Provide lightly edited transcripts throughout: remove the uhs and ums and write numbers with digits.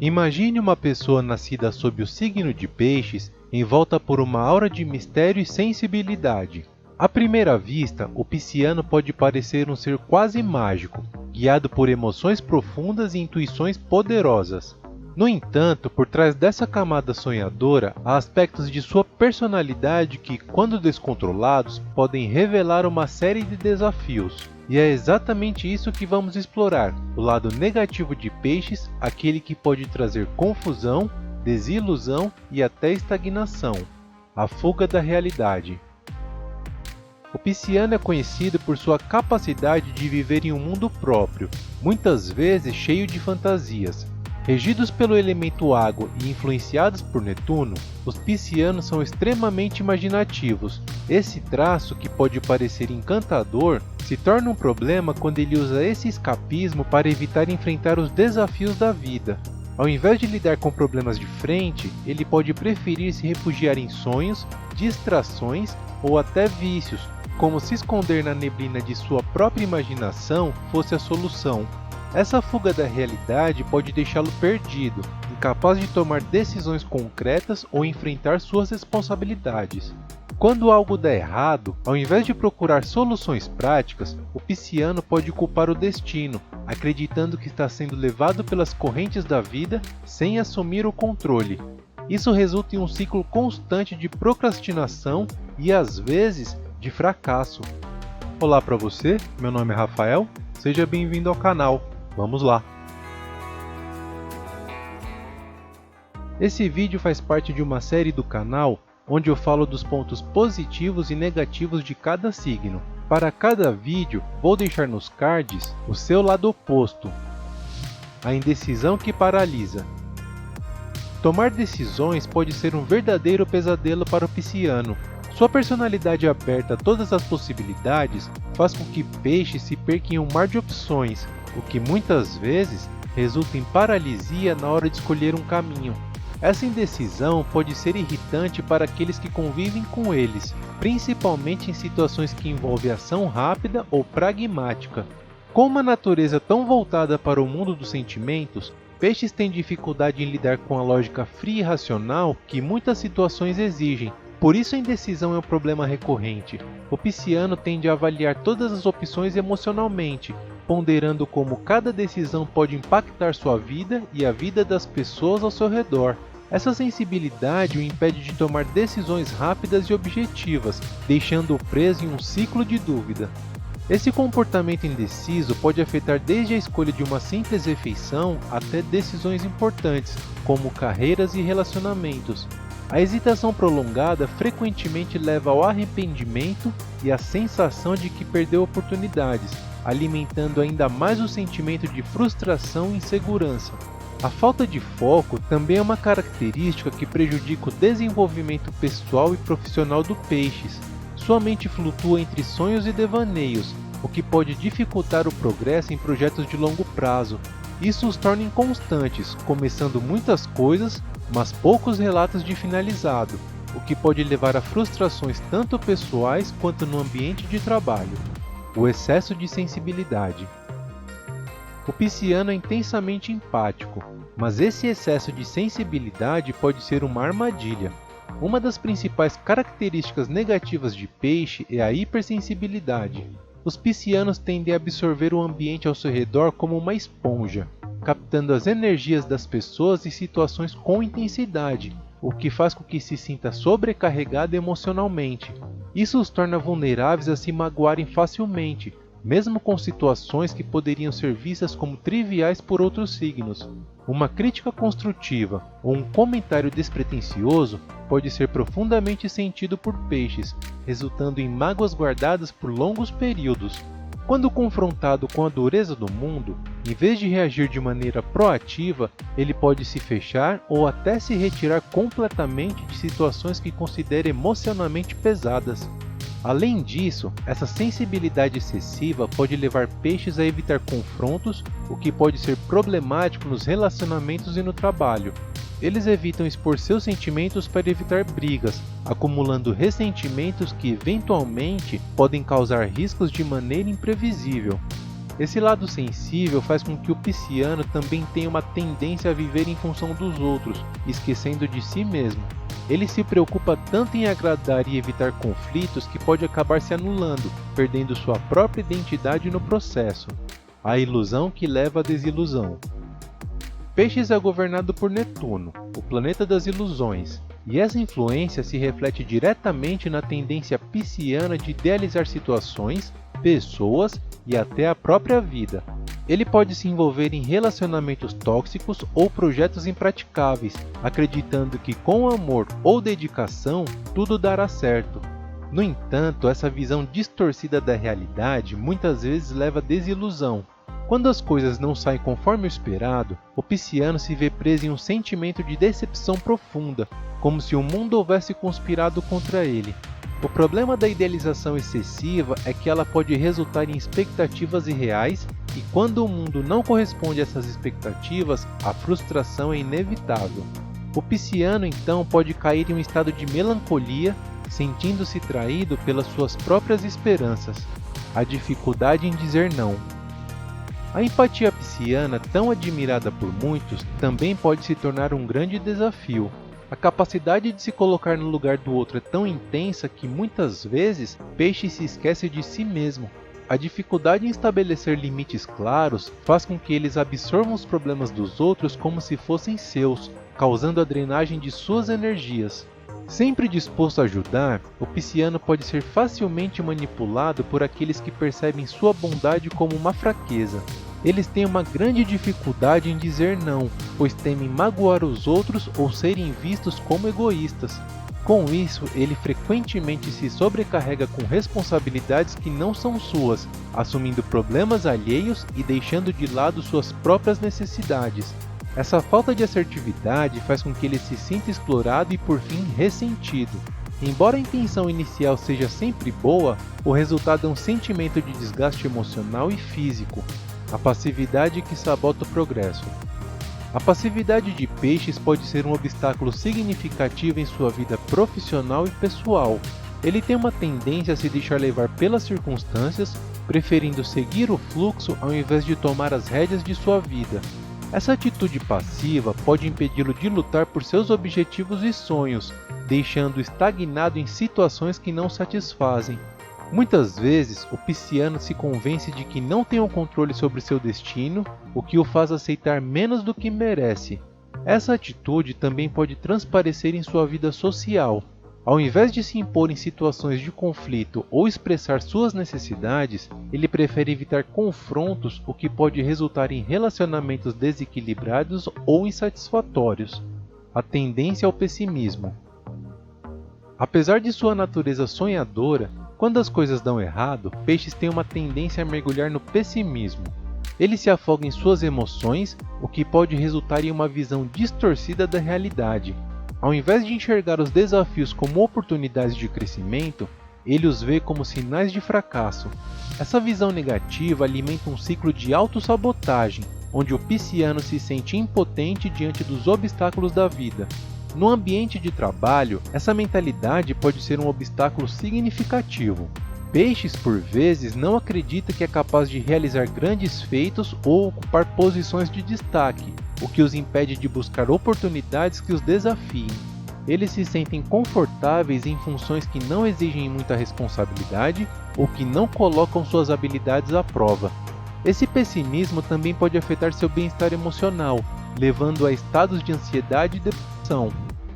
Imagine uma pessoa nascida sob o signo de Peixes, envolta por uma aura de mistério e sensibilidade. À primeira vista, o pisciano pode parecer um ser quase mágico, guiado por emoções profundas e intuições poderosas. No entanto, por trás dessa camada sonhadora, há aspectos de sua personalidade que, quando descontrolados, podem revelar uma série de desafios. E é exatamente isso que vamos explorar, o lado negativo de Peixes, aquele que pode trazer confusão, desilusão e até estagnação. A fuga da realidade. O pisciano é conhecido por sua capacidade de viver em um mundo próprio, muitas vezes cheio de fantasias. Regidos pelo elemento água e influenciados por Netuno, os piscianos são extremamente imaginativos. Esse traço, que pode parecer encantador, se torna um problema quando ele usa esse escapismo para evitar enfrentar os desafios da vida. Ao invés de lidar com problemas de frente, ele pode preferir se refugiar em sonhos, distrações ou até vícios, como se esconder na neblina de sua própria imaginação fosse a solução. Essa fuga da realidade pode deixá-lo perdido, incapaz de tomar decisões concretas ou enfrentar suas responsabilidades. Quando algo dá errado, ao invés de procurar soluções práticas, o pisciano pode culpar o destino, acreditando que está sendo levado pelas correntes da vida sem assumir o controle. Isso resulta em um ciclo constante de procrastinação e, às vezes, de fracasso. Olá para você, meu nome é Rafael, seja bem-vindo ao canal. Vamos lá! Esse vídeo faz parte de uma série do canal onde eu falo dos pontos positivos e negativos de cada signo. Para cada vídeo, vou deixar nos cards o seu lado oposto, a indecisão que paralisa. Tomar decisões pode ser um verdadeiro pesadelo para o pisciano. Sua personalidade aberta a todas as possibilidades faz com que Peixes se perca em um mar de opções, o que muitas vezes resulta em paralisia na hora de escolher um caminho. Essa indecisão pode ser irritante para aqueles que convivem com eles, principalmente em situações que envolvem ação rápida ou pragmática. Com uma natureza tão voltada para o mundo dos sentimentos, Peixes tem dificuldade em lidar com a lógica fria e racional que muitas situações exigem. Por isso a indecisão é um problema recorrente. O pisciano tende a avaliar todas as opções emocionalmente, ponderando como cada decisão pode impactar sua vida e a vida das pessoas ao seu redor. Essa sensibilidade o impede de tomar decisões rápidas e objetivas, deixando-o preso em um ciclo de dúvida. Esse comportamento indeciso pode afetar desde a escolha de uma simples refeição até decisões importantes, como carreiras e relacionamentos. A hesitação prolongada frequentemente leva ao arrependimento e à sensação de que perdeu oportunidades, alimentando ainda mais o sentimento de frustração e insegurança. A falta de foco também é uma característica que prejudica o desenvolvimento pessoal e profissional do Peixes. Sua mente flutua entre sonhos e devaneios, o que pode dificultar o progresso em projetos de longo prazo. Isso os torna inconstantes, começando muitas coisas, mas poucos relatos de finalizado, o que pode levar a frustrações tanto pessoais quanto no ambiente de trabalho. O excesso de sensibilidade. O pisciano é intensamente empático, mas esse excesso de sensibilidade pode ser uma armadilha. Uma das principais características negativas de Peixe é a hipersensibilidade. Os piscianos tendem a absorver o ambiente ao seu redor como uma esponja, captando as energias das pessoas e situações com intensidade, o que faz com que se sinta sobrecarregado emocionalmente. Isso os torna vulneráveis a se magoarem facilmente, mesmo com situações que poderiam ser vistas como triviais por outros signos. Uma crítica construtiva ou um comentário despretensioso pode ser profundamente sentido por Peixes, resultando em mágoas guardadas por longos períodos. Quando confrontado com a dureza do mundo, em vez de reagir de maneira proativa, ele pode se fechar ou até se retirar completamente de situações que considera emocionalmente pesadas. Além disso, essa sensibilidade excessiva pode levar Peixes a evitar confrontos, o que pode ser problemático nos relacionamentos e no trabalho. Eles evitam expor seus sentimentos para evitar brigas, acumulando ressentimentos que eventualmente podem causar riscos de maneira imprevisível. Esse lado sensível faz com que o pisciano também tenha uma tendência a viver em função dos outros, esquecendo de si mesmo. Ele se preocupa tanto em agradar e evitar conflitos que pode acabar se anulando, perdendo sua própria identidade no processo. A ilusão que leva à desilusão. Peixes é governado por Netuno, o planeta das ilusões, e essa influência se reflete diretamente na tendência pisciana de idealizar situações, pessoas e até a própria vida. Ele pode se envolver em relacionamentos tóxicos ou projetos impraticáveis, acreditando que com amor ou dedicação tudo dará certo. No entanto, essa visão distorcida da realidade muitas vezes leva à desilusão. Quando as coisas não saem conforme o esperado, o pisciano se vê preso em um sentimento de decepção profunda, como se o mundo houvesse conspirado contra ele. O problema da idealização excessiva é que ela pode resultar em expectativas irreais e quando o mundo não corresponde a essas expectativas, a frustração é inevitável. O pisciano então pode cair em um estado de melancolia, sentindo-se traído pelas suas próprias esperanças. A dificuldade em dizer não. A empatia pisciana, tão admirada por muitos, também pode se tornar um grande desafio. A capacidade de se colocar no lugar do outro é tão intensa que muitas vezes Peixe se esquece de si mesmo. A dificuldade em estabelecer limites claros faz com que eles absorvam os problemas dos outros como se fossem seus, causando a drenagem de suas energias. Sempre disposto a ajudar, o pisciano pode ser facilmente manipulado por aqueles que percebem sua bondade como uma fraqueza. Eles têm uma grande dificuldade em dizer não, pois temem magoar os outros ou serem vistos como egoístas. Com isso, ele frequentemente se sobrecarrega com responsabilidades que não são suas, assumindo problemas alheios e deixando de lado suas próprias necessidades. Essa falta de assertividade faz com que ele se sinta explorado e, por fim, ressentido. Embora a intenção inicial seja sempre boa, o resultado é um sentimento de desgaste emocional e físico. A passividade que sabota o progresso. A passividade de Peixes pode ser um obstáculo significativo em sua vida profissional e pessoal. Ele tem uma tendência a se deixar levar pelas circunstâncias, preferindo seguir o fluxo ao invés de tomar as rédeas de sua vida. Essa atitude passiva pode impedi-lo de lutar por seus objetivos e sonhos, deixando-o estagnado em situações que não satisfazem. Muitas vezes, o pisciano se convence de que não tem o controle sobre seu destino, o que o faz aceitar menos do que merece. Essa atitude também pode transparecer em sua vida social. Ao invés de se impor em situações de conflito ou expressar suas necessidades, ele prefere evitar confrontos, o que pode resultar em relacionamentos desequilibrados ou insatisfatórios. A tendência ao pessimismo. Apesar de sua natureza sonhadora, quando as coisas dão errado, Peixes tem uma tendência a mergulhar no pessimismo. Ele se afoga em suas emoções, o que pode resultar em uma visão distorcida da realidade. Ao invés de enxergar os desafios como oportunidades de crescimento, ele os vê como sinais de fracasso. Essa visão negativa alimenta um ciclo de autossabotagem, onde o pisciano se sente impotente diante dos obstáculos da vida. No ambiente de trabalho, essa mentalidade pode ser um obstáculo significativo. Peixes, por vezes, não acredita que é capaz de realizar grandes feitos ou ocupar posições de destaque, o que os impede de buscar oportunidades que os desafiem. Eles se sentem confortáveis em funções que não exigem muita responsabilidade ou que não colocam suas habilidades à prova. Esse pessimismo também pode afetar seu bem-estar emocional, levando a estados de ansiedade e depressão.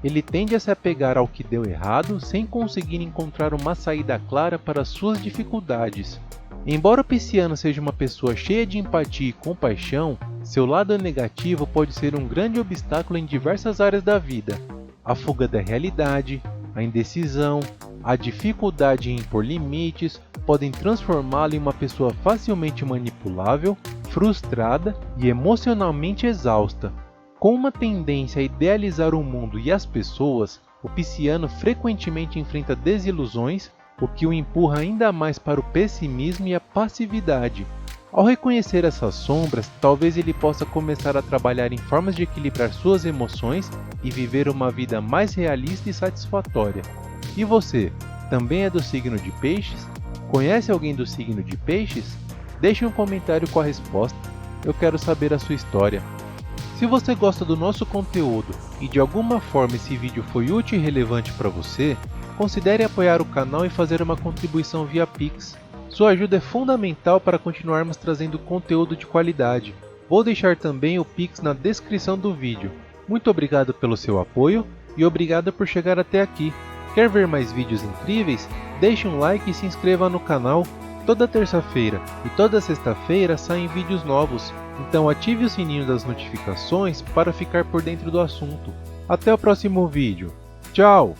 Ele tende a se apegar ao que deu errado sem conseguir encontrar uma saída clara para suas dificuldades. Embora o pisciano seja uma pessoa cheia de empatia e compaixão, seu lado negativo pode ser um grande obstáculo em diversas áreas da vida. A fuga da realidade, a indecisão, a dificuldade em impor limites podem transformá-lo em uma pessoa facilmente manipulável, frustrada e emocionalmente exausta. Com uma tendência a idealizar o mundo e as pessoas, o pisciano frequentemente enfrenta desilusões, o que o empurra ainda mais para o pessimismo e a passividade. Ao reconhecer essas sombras, talvez ele possa começar a trabalhar em formas de equilibrar suas emoções e viver uma vida mais realista e satisfatória. E você, também é do signo de Peixes? Conhece alguém do signo de Peixes? Deixe um comentário com a resposta, eu quero saber a sua história. Se você gosta do nosso conteúdo e de alguma forma esse vídeo foi útil e relevante para você, considere apoiar o canal e fazer uma contribuição via Pix. Sua ajuda é fundamental para continuarmos trazendo conteúdo de qualidade. Vou deixar também o Pix na descrição do vídeo. Muito obrigado pelo seu apoio e obrigado por chegar até aqui. Quer ver mais vídeos incríveis? Deixe um like e se inscreva no canal. Toda terça-feira e toda sexta-feira saem vídeos novos, então ative o sininho das notificações para ficar por dentro do assunto. Até o próximo vídeo. Tchau!